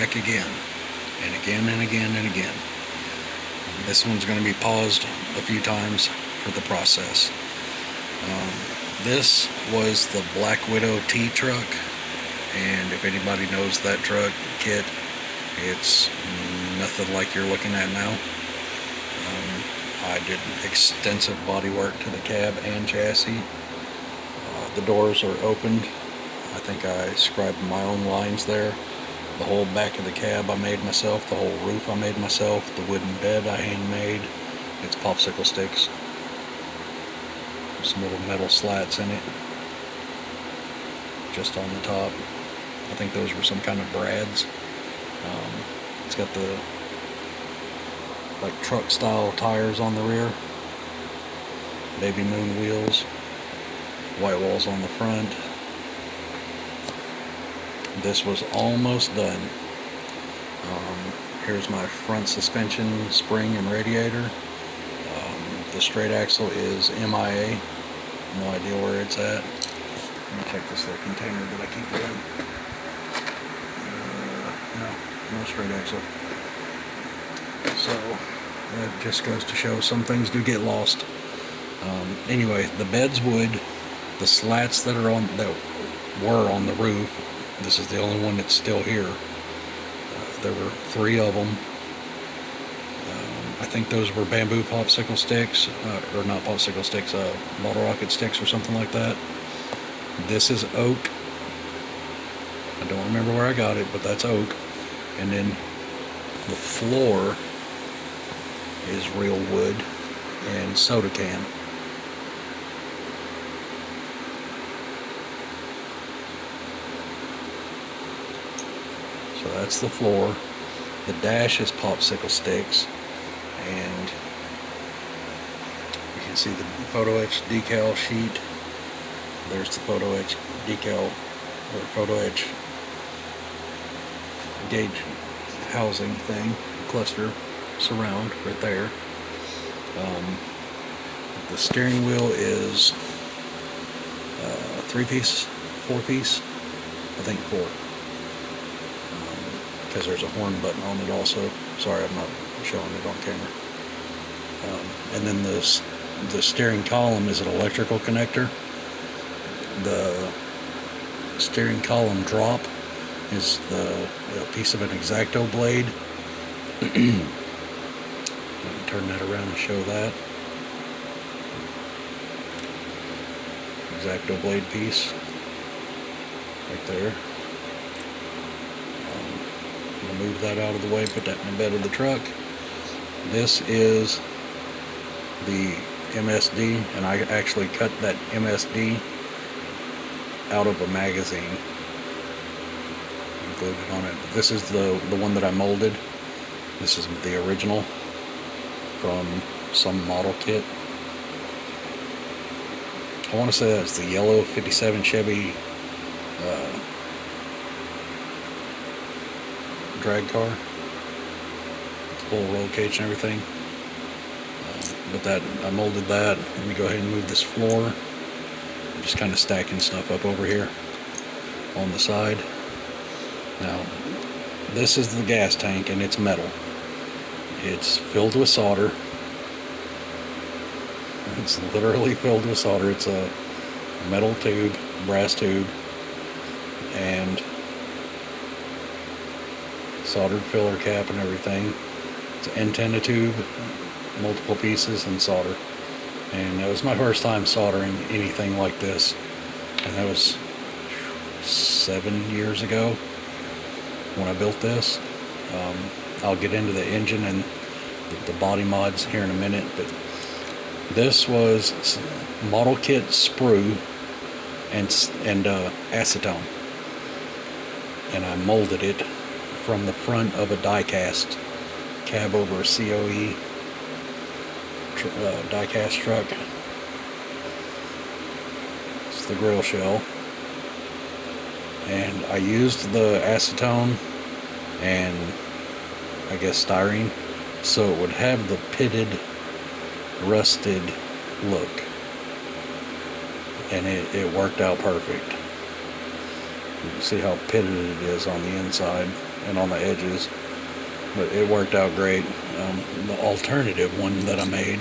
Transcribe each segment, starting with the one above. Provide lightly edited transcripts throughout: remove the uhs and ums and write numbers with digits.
back again, and again and again and again. This one's going to be paused a few times for the process. This was the Black Widow T truck, and if anybody knows that truck kit, it's nothing like you're looking at now. I did extensive body work to the cab and chassis. The doors are opened. I think I scribed my own lines there. The whole back of the cab I made myself. The whole roof I made myself. The wooden bed I handmade. It's popsicle sticks. Some little metal slats in it. Just on the top. I think those were some kind of brads. It's got the like truck style tires on the rear. Baby moon wheels. White walls on the front. This was almost done. Here's my front suspension spring and radiator. The straight axle is MIA. No idea where it's at. Let me check this little container that I keep it in. No straight axle. So that just goes to show some things do get lost. Anyway, the bed's wood. The slats that were on the roof. This is the only one that's still here. There were 3 of them. I think those were bamboo popsicle sticks, or not popsicle sticks, bottle rocket sticks or something like that. This is oak. I don't remember where I got it, but that's oak. And then the floor is real wood and soda can. So that's the floor. The dash is popsicle sticks, and you can see the photo etch decal sheet. There's the photo etch decal, or photo etch gauge housing thing, cluster surround right there. The steering wheel is 3-piece, 4-piece, I think 4. Because there's a horn button on it also. Sorry, I'm not showing it on camera. And then the steering column is an electrical connector. The steering column drop is the piece of an X-Acto blade. Let me turn that around and show that. X-Acto blade piece right there. Move that out of the way, put that in the bed of the truck. This is the MSD, and I actually cut that MSD out of a magazine, glued it on it. This is the one that I molded. This is the original from some model kit. I want to say that's the yellow 57 Chevy drag car, full roll cage and everything. But that I molded that. Let me go ahead and move this floor. I'm just kind of stacking stuff up over here on the side. Now, this is the gas tank, and it's metal. It's filled with solder. It's literally filled with solder. It's a metal tube, brass tube, and soldered filler cap and everything. It's an antenna tube, multiple pieces, and solder. And it was my first time soldering anything like this, and that was 7 years ago when I built this. I'll get into the engine and the body mods here in a minute, but this was model kit sprue and acetone, and I molded it from the front of a die-cast cab over a COE die-cast truck. It's the grill shell, and I used the acetone and I guess styrene so it would have the pitted, rusted look, and it worked out perfect. You can see how pitted it is on the inside and on the edges, but it worked out great. The alternative one that I made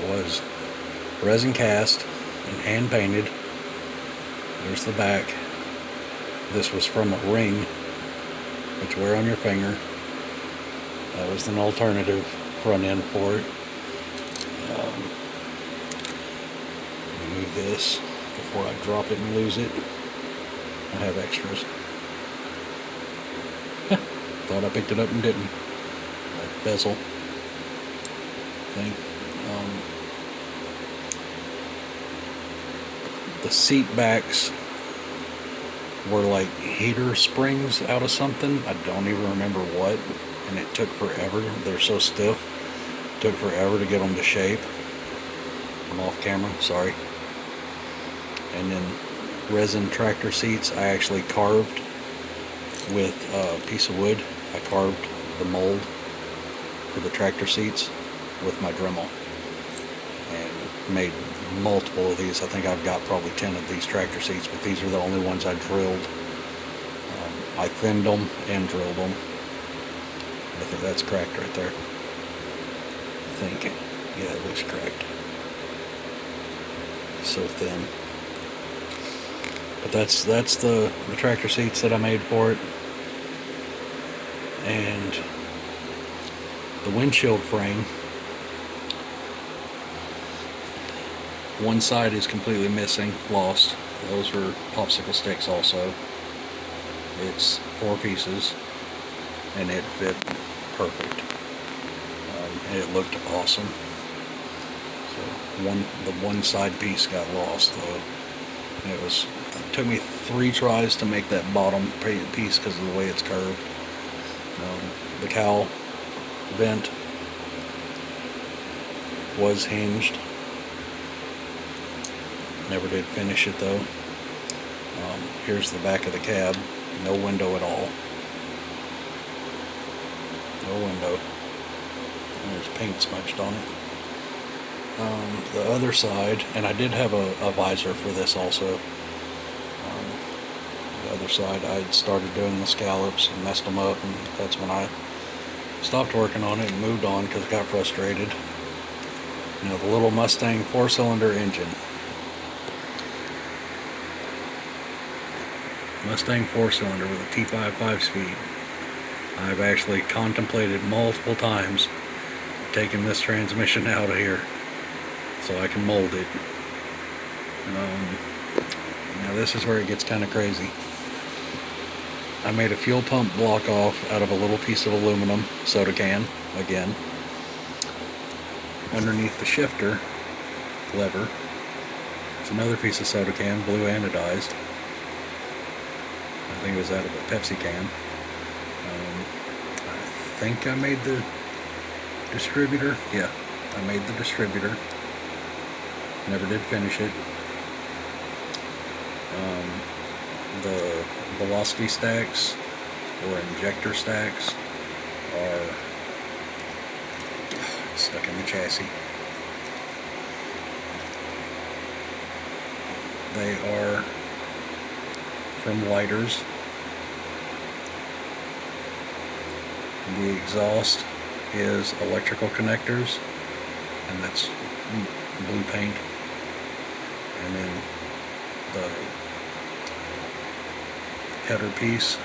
was resin cast and hand painted. There's the back. This was from a ring which you wear on your finger. That was an alternative front end for it. Remove this before I drop it and lose it. I have extras. Thought I picked it up and didn't. That bezel thing. The seat backs were like heater springs out of something. I don't even remember what, and it took forever. They're so stiff. It took forever to get them to shape. I'm off camera, sorry. And then resin tractor seats I actually carved with a piece of wood. I carved the mold for the tractor seats with my Dremel and made multiple of these. I think I've got probably 10 of these tractor seats, but these are the only ones I drilled. I thinned them and drilled them. I think that's cracked right there. I think, yeah, it looks cracked. It's so thin. But that's the tractor seats that I made for it. And the windshield frame, one side is completely missing, lost. Those were popsicle sticks also. It's 4 pieces and it fit perfect. And it looked awesome. So the one side piece got lost though. And it took me 3 tries to make that bottom piece because of the way it's curved. The cowl vent was hinged. Never did finish it though. Here's the back of the cab. No window at all. No window. And there's paint smudged on it. The other side, and I did have a visor for this also. The other side, I had started doing the scallops and messed them up, and that's when I stopped working on it and moved on because I got frustrated. You know, the little Mustang 4-cylinder engine. Mustang 4-cylinder with a T5 5-speed. I've actually contemplated multiple times taking this transmission out of here so I can mold it. Now this is where it gets kind of crazy. I made a fuel pump block off out of a little piece of aluminum soda can, again. Underneath the shifter lever, it's another piece of soda can, blue anodized. I think it was out of a Pepsi can. I think I made the distributor. Yeah, I made the distributor. Never did finish it. The velocity stacks or injector stacks are stuck in the chassis. They are from lighters. The exhaust is electrical connectors, and that's blue paint. And then the header piece,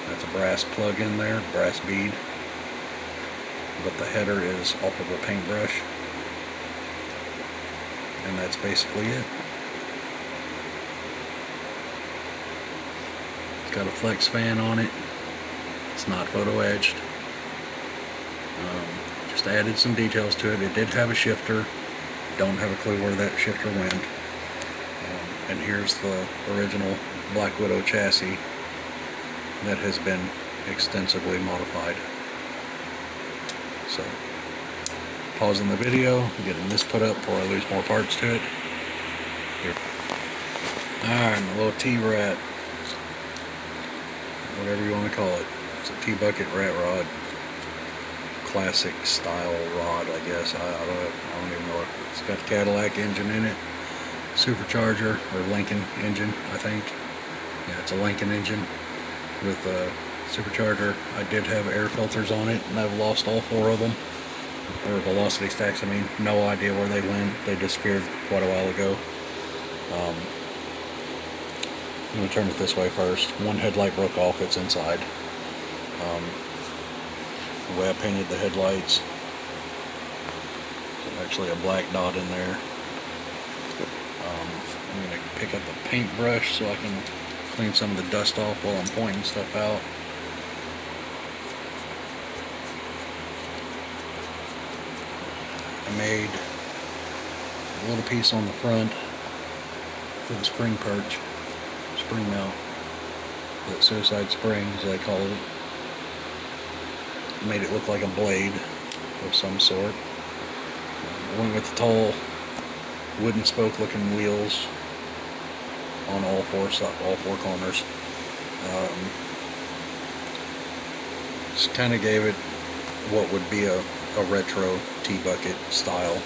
that's a brass plug in there, brass bead, but the header is off of a paintbrush, and that's basically it. It's got a flex fan on it. It's not photo edged. Just added some details to it. It did have a shifter. Don't have a clue where that shifter went. And here's the original Black Widow chassis that has been extensively modified. So, pausing the video, getting this put up before I lose more parts to it. Here. Alright, my little T-Rat. Whatever you want to call it. It's a T-bucket rat rod. Classic style rod, I guess. I don't even know. It's got the Cadillac engine in it. supercharger or Lincoln engine, I think. Yeah, it's a Lincoln engine with a supercharger. I did have air filters on it, and I've lost all 4 of them. Or velocity stacks, I mean. No idea where they went. They disappeared quite a while ago. I'm going to turn it this way first. One headlight broke off, it's inside. The way I painted the headlights, there's actually a black dot in there. I'm going to pick up a paintbrush so I can clean some of the dust off while I'm pointing stuff out. I made a little piece on the front for the spring perch, spring mount, the suicide spring as they call it. Made it look like a blade of some sort. I went with the tall wooden spoke looking wheels on all four corners. Just kind of gave it what would be a retro T-bucket style.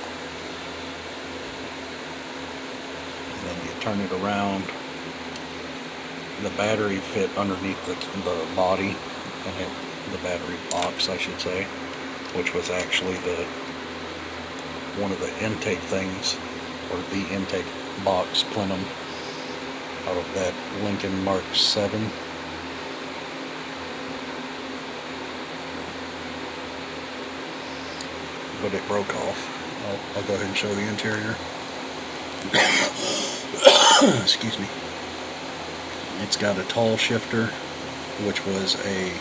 And then you turn it around. The battery fit underneath the body, and the battery box, I should say, which was actually one of the intake things, or the intake box plenum out of that Lincoln Mark 7. But it broke off. I'll go ahead and show the interior. Excuse me. It's got a tall shifter, which was a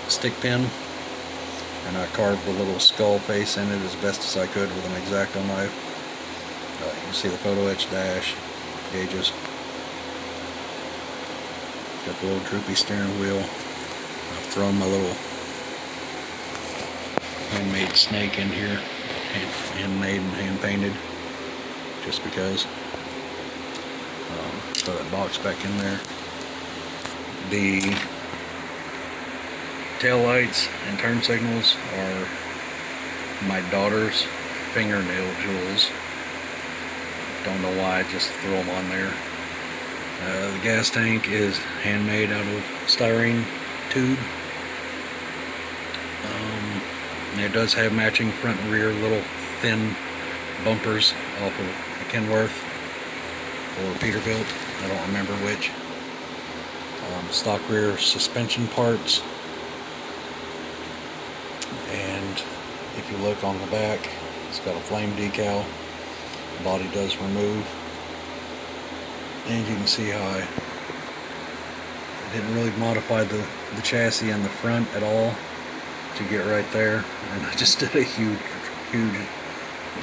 stick pin, and I carved a little skull face in it as best as I could with an X-Acto knife. You can see the photo etch dash, gauges. Got the little droopy steering wheel. I've thrown my little handmade snake in here, handmade and hand painted, just because. Throw that box back in there. The tail lights and turn signals are my daughter's fingernail jewels. Don't know why, I just threw them on there. The gas tank is handmade out of styrene tube. It does have matching front and rear little thin bumpers off of Kenworth or Peterbilt, I don't remember which. Stock rear suspension parts, and if you look on the back, it's got a flame decal. The body does remove, and you can see how I didn't really modify the chassis in the front at all to get right there, and I just did a huge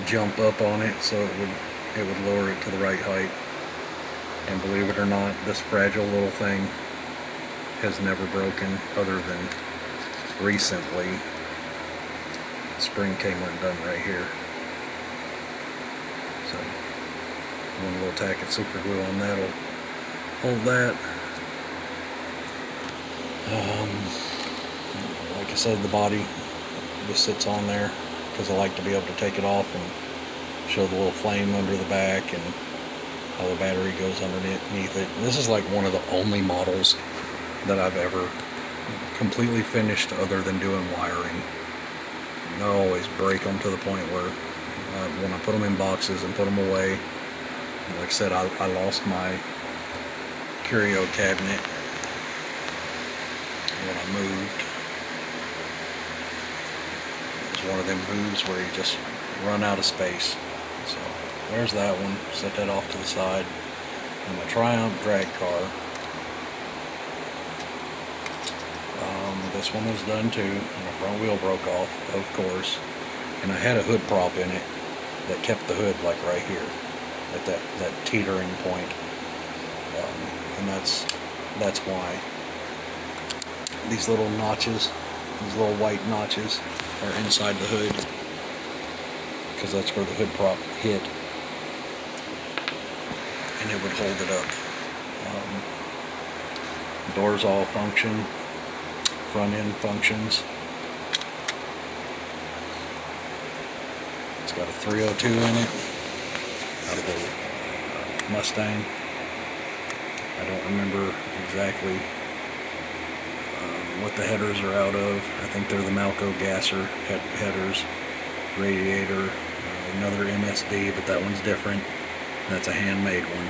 jump up on it so it would lower it to the right height. And believe it or not, this fragile little thing has never broken, other than recently. Spring came undone right here. So one little tack of super glue on that will hold that. Like I said, the body just sits on there because I like to be able to take it off and show the little flame under the back and how the battery goes underneath it. And this is like one of the only models that I've ever completely finished other than doing wiring. I always break them to the point where when I put them in boxes and put them away, like I said, I lost my curio cabinet when I moved. It was one of them moves where you just run out of space. So there's that one. Set that off to the side. And my Triumph drag car. This one was done too, and the front wheel broke off, of course. And I had a hood prop in it that kept the hood like right here, at that teetering point. And that's why these little notches, these little white notches, are inside the hood, because that's where the hood prop hit, and it would hold it up. Doors all function. Front end functions. It's got a 302 in it. out of a Mustang. I don't remember exactly what the headers are out of. I think they're the Malco Gasser headers. Radiator, another MSD, but that one's different. That's a handmade one.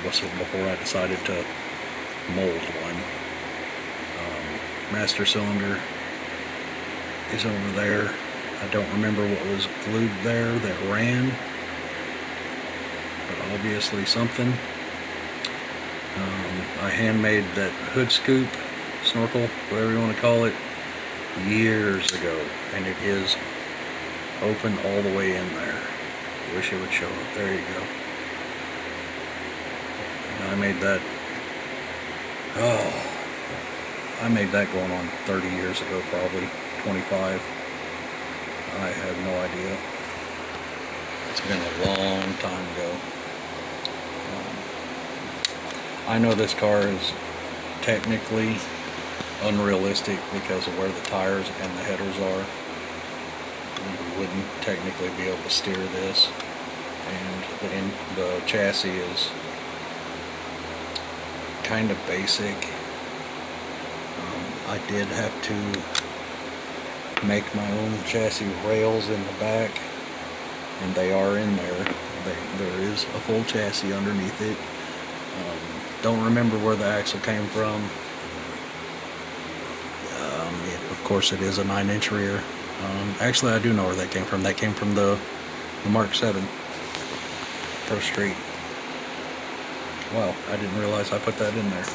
Before I decided to mold one. Master cylinder is over there. I don't remember what was glued there that ran, but obviously something. I handmade that hood scoop, snorkel, whatever you want to call it, years ago, and it is open all the way in there. Wish it would show up. There you go. And I made that, I made that going on 30 years ago, probably 25. I have no idea. It's been a long time ago. I know this car is technically unrealistic because of where the tires and the headers are. You wouldn't technically be able to steer this, and the chassis is kind of basic. I did have to make my own chassis rails in the back, and they are in there. There is a full chassis underneath it. Don't remember where the axle came from. Of course, it is a 9-inch rear. Actually, I do know where that came from. That came from the Mark 7 Pro Street. Wow, I didn't realize I put that in there.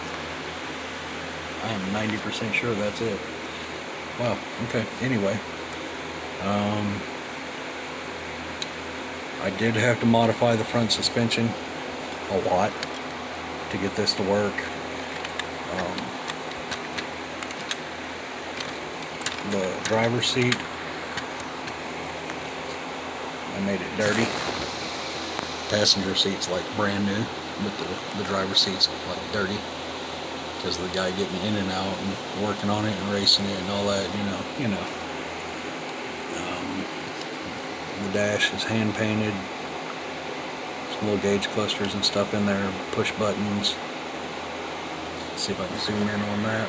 I am 90% sure that's it. Wow, okay, anyway. I did have to modify the front suspension a lot to get this to work. The driver's seat, I made it dirty. Passenger seat's like brand new, but the driver's seat's like dirty because of the guy getting in and out and working on it and racing it and all that, you know. The dash is hand painted. Some little gauge clusters and stuff in there, push buttons. Let's see if I can zoom in on that.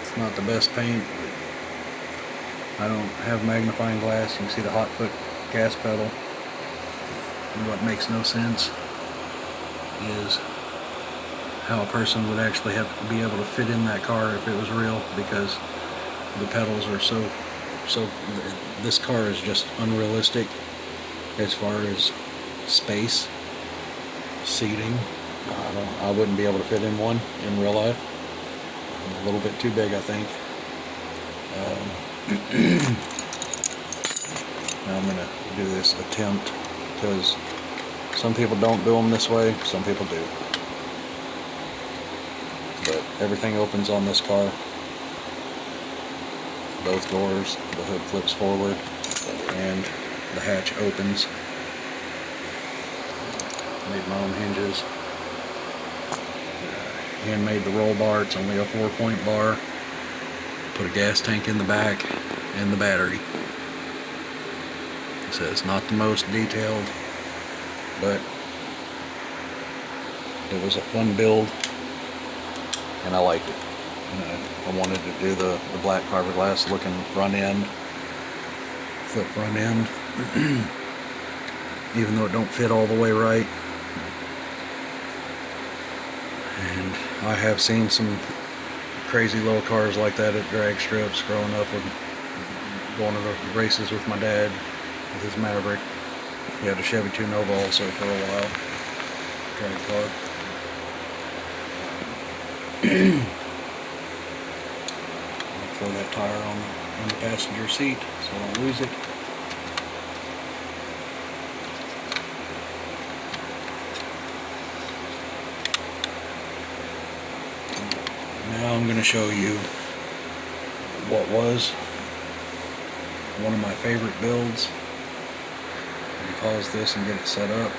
It's not the best paint, but I don't have magnifying glass. You can see the hot foot gas pedal. And what makes no sense is how a person would actually have to be able to fit in that car if it was real, because the pedals are so this car is just unrealistic as far as space, seating. I wouldn't be able to fit in one in real life. I'm a little bit too big, I think. Now I'm gonna do this attempt because some people don't do them this way, some people do. But everything opens on this car. Both doors, the hood flips forward, and the hatch opens. Made my own hinges. Handmade the roll bar. It's only a 4-point bar. Put a gas tank in the back and the battery. It says not the most detailed, but it was a fun build, and I liked it. I wanted to do the black fiberglass looking front end, flip front end, even though it don't fit all the way right. And I have seen some crazy little cars like that at drag strips growing up and going to the races with my dad with his Maverick. He had a Chevy 2 Nova also for a while, drag car. I'll throw that tire on the passenger seat so I don't lose it. Now I'm going to show you what was one of my favorite builds. Let me pause this and get it set up.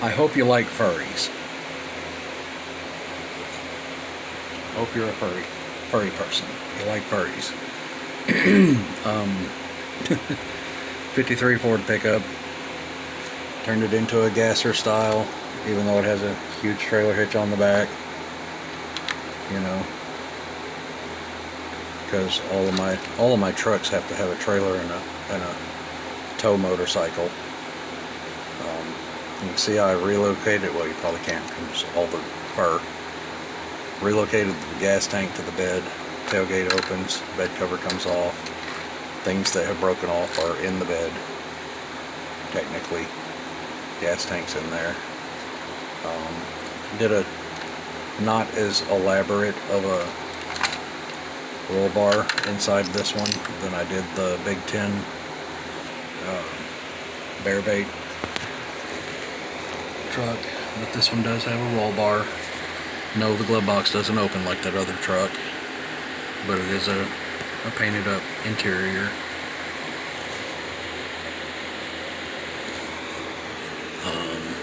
I hope you like furries. Hope you're a furry. furry person. You like furries. 53 Ford pickup. Turned it into a gasser style, even though it has a huge trailer hitch on the back. You know, because all of my trucks have to have a trailer and a tow motorcycle. You can see how I relocated. Well, you probably can't because all the fur. Relocated the gas tank to the bed. Tailgate opens. Bed cover comes off. Things that have broken off are in the bed. Technically, gas tank's in there. Did a not as elaborate of a roll bar inside this one than I did the Big Ten bear bait truck, but this one does have a roll bar. No, the glove box doesn't open like that other truck, but it is a painted up interior.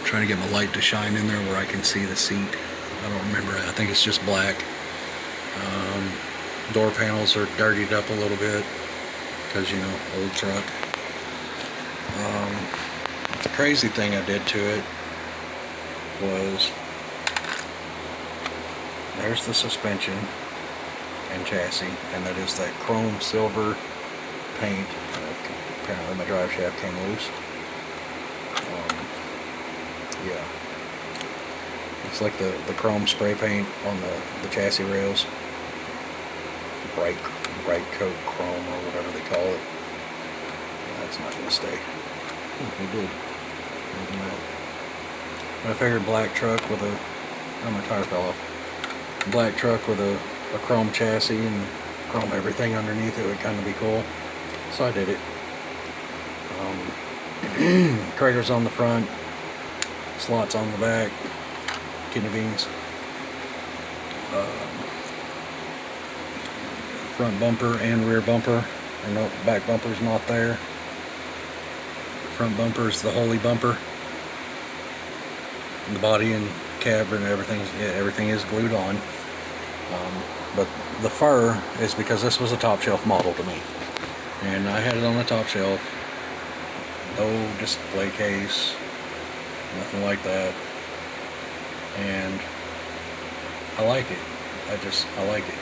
Trying to get my light to shine in there where I can see the seat. I don't remember. I think it's just black. Door panels are dirtied up a little bit because, you know, old truck. The crazy thing I did to it was, there's the suspension and chassis, and that is that chrome silver paint. Apparently my drive shaft came loose. Yeah, it's like the chrome spray paint on the chassis rails. Bright coat chrome or whatever they call it. That's not going to stay. It did. But I figured black truck with a... Oh, my tire fell off. Black truck with a chrome chassis and chrome everything underneath it would kind of be cool. So I did it. Craters on the front. Slots on the back. Kidney beans. Front bumper and rear bumper. And no, back bumper's not there. Front bumper is the holy bumper. The body and cab and everything is glued on. But the fur is because this was a top shelf model to me, and I had it on the top shelf. No display case, nothing like that, and I like it. I like it.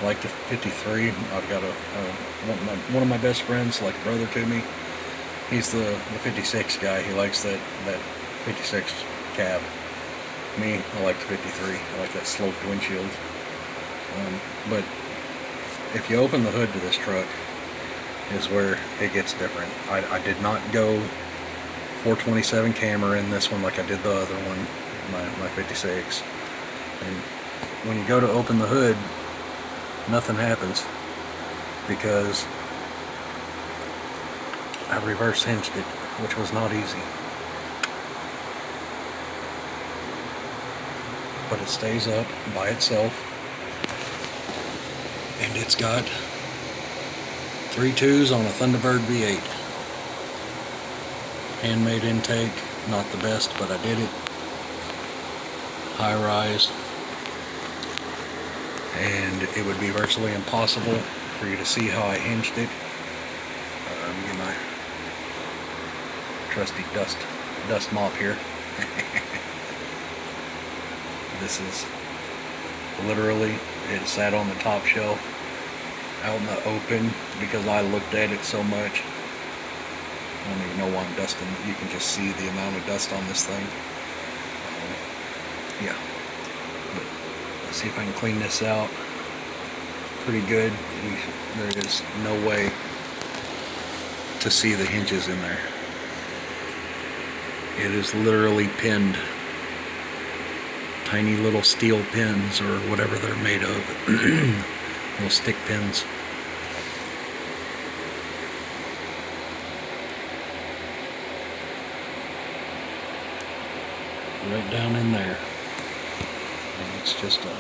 I like the 53. I've got one of my best friends, like a brother to me. He's the 56 guy. He likes that 56 cab. Me, I like the 53. I like that sloped windshield. But if you open the hood to this truck, is where it gets different. I did not go 427 camera in this one like I did the other one, my 56. And when you go to open the hood, nothing happens because I reverse hinged it, which was not easy. But it stays up by itself, and it's got 3 2s on a Thunderbird V8. Handmade intake, not the best, but I did it. High rise, and it would be virtually impossible for you to see how I hinged it. Let me get my trusty dust mop here. This is literally, it sat on the top shelf out in the open because I looked at it so much. I don't even know why I'm dusting. You can just see the amount of dust on this thing. Yeah. But let's see if I can clean this out pretty good. There is no way to see the hinges in there. It is literally pinned. Tiny little steel pins or whatever they're made of. Little stick pins. Right down in there. And it's just a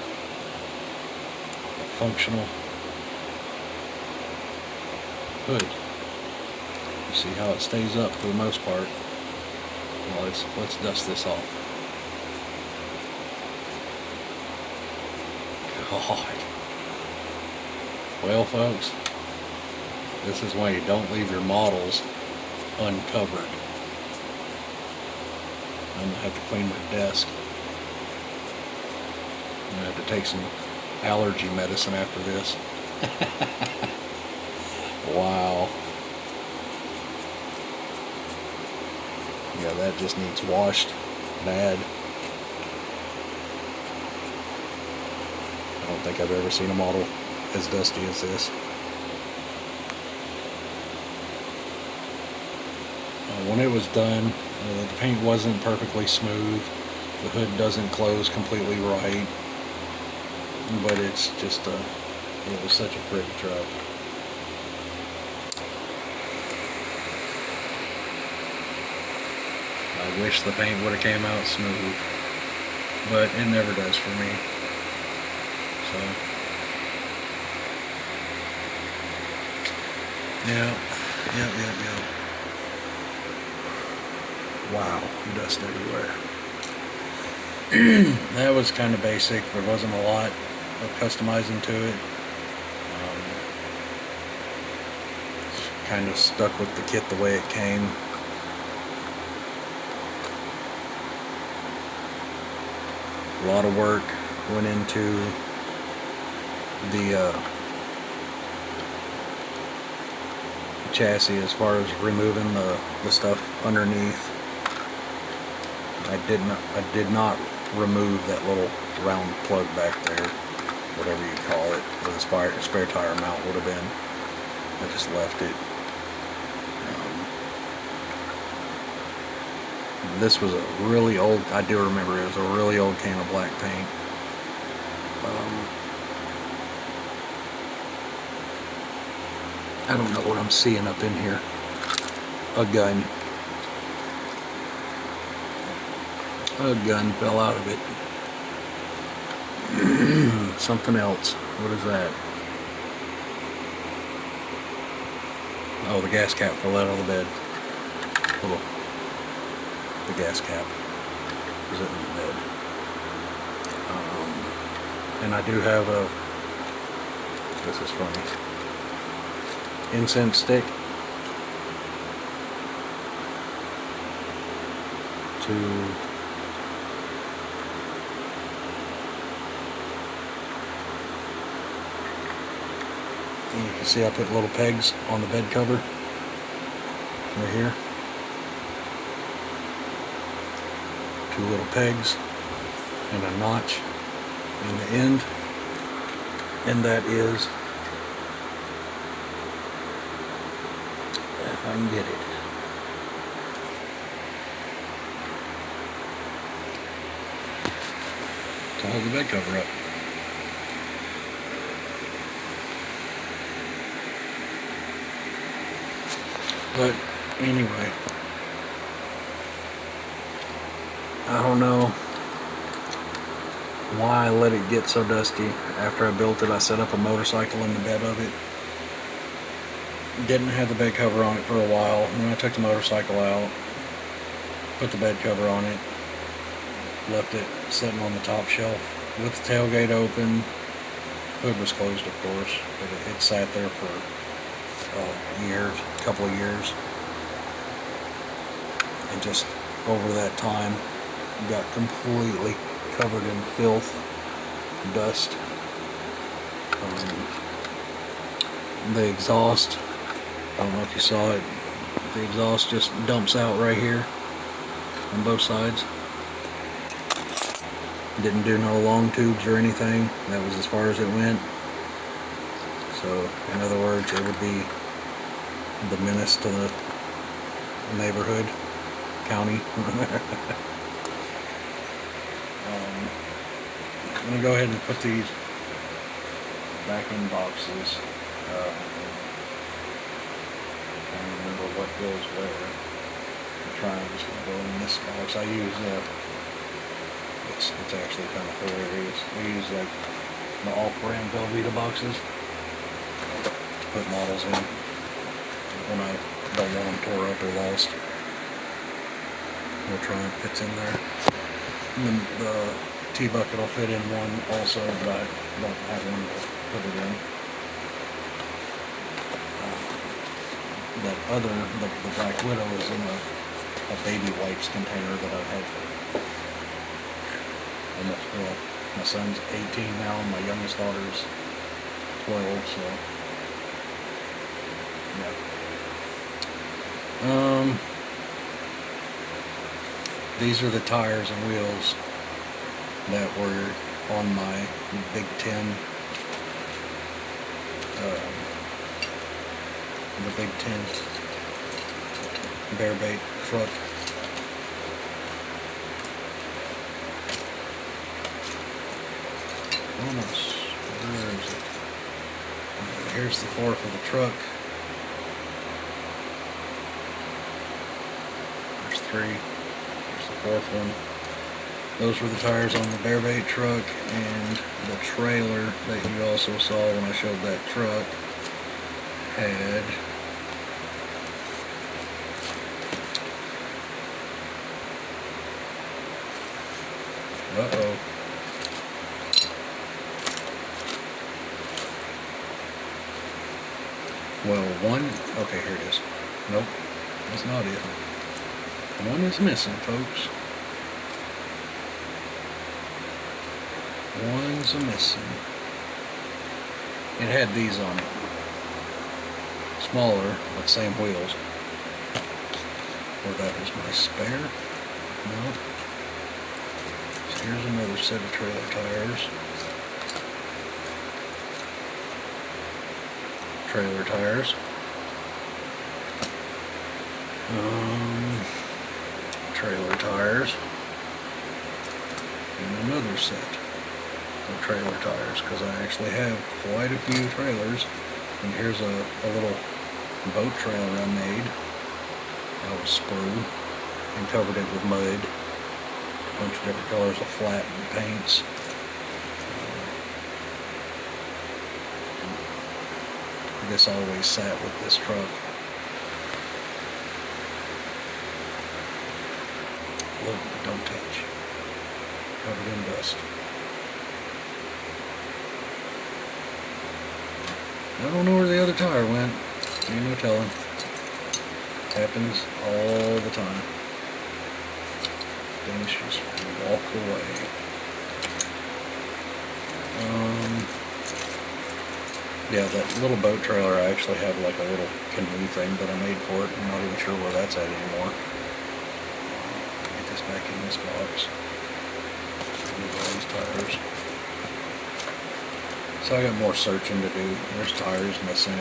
functional hood. You see how it stays up for the most part. Well, let's dust this off. God. Well, folks, this is why you don't leave your models uncovered. I'm gonna have to clean my desk. I'm gonna have to take some allergy medicine after this. Wow. Yeah, that just needs washed bad. I don't think I've ever seen a model as dusty as this. When it was done, the paint wasn't perfectly smooth. The hood doesn't close completely right. But it's just it was such a pretty truck. I wish the paint would have came out smooth, but it never does for me. So, yeah. Wow, dust everywhere. That was kind of basic. There wasn't a lot of customizing to it. Kind of stuck with the kit the way it came. A lot of work went into the chassis as far as removing the stuff underneath. I did not remove that little round plug back there, whatever you call it, where the spare tire mount would have been. I just left it. This was a really old, I do remember it was a really old can of black paint. I don't know what I'm seeing up in here. A gun. A gun fell out of it. Something else. What is that? Oh, the gas cap fell out of the bed. Oh, the gas cap was in the bed. And I do have a, this is funny, incense stick to you can see I put little pegs on the bed cover right here. 2 little pegs and a notch in the end, and that is, if I can get it, to hold the bed cover up. But anyway, I don't know why I let it get so dusty. After I built it, I set up a motorcycle in the bed of it. Didn't have the bed cover on it for a while, and then I took the motorcycle out, put the bed cover on it, left it sitting on the top shelf with the tailgate open. Hood was closed, of course, but it sat there for years, a couple of years, and just over that time got completely covered in filth, dust. The exhaust, I don't know if you saw it, the exhaust just dumps out right here on both sides. Didn't do no long tubes or anything. That was as far as it went. So, in other words, it would be the menace to the neighborhood, county. I'm going to go ahead and put these back in boxes. I can't remember what goes where. I'm trying to just go in this box. I use, it's actually kind of hilarious. I use like the off-brand Velveeta boxes to put models in when I don't want them tore up or lost. We'll try and fits in there. And then the T-bucket will fit in one also, but I don't have one to put it in. That other, the Black Widow, is in a baby wipes container that I've had for almost, well, my son's 18 now, and my youngest daughter's 12, so yeah. These are the tires and wheels that were on my Big Ten, the Big Ten bear bait truck. Almost. Where is it? Here's the floor for the truck. There's 3. There's the 4th one. Those were the tires on the bear bait truck, and the trailer that you also saw when I showed that truck had well, one, okay, here it is. Nope, that's not it. One is missing, folks. One's missing. It had these on it. Smaller, but same wheels. Or that was my spare? Nope. So here's another set of trailer tires. Trailer tires. Trailer tires. And another set of trailer tires, because I actually have quite a few trailers. And here's a little boat trailer I made out of sprue and covered it with mud. A bunch of different colors of flat paints. This always sat with this truck. Look, but don't touch. Covered in dust. I don't know where the other tire went. Ain't no telling. Happens all the time. Things just walk away. Yeah, that little boat trailer, I actually have like a little canoe thing that I made for it. I'm not even sure where that's at anymore. Get this back in this box. Move all these tires. So I got more searching to do. There's tires missing.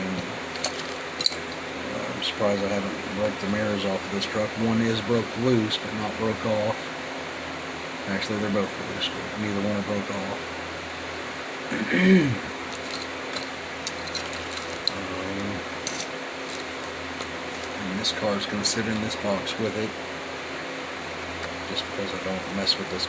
I'm surprised I haven't broke the mirrors off of this truck. One is broke loose, but not broke off. Actually, they're both loose, but neither one are broke off. And this car's going to sit in this box with it, just because I don't mess with this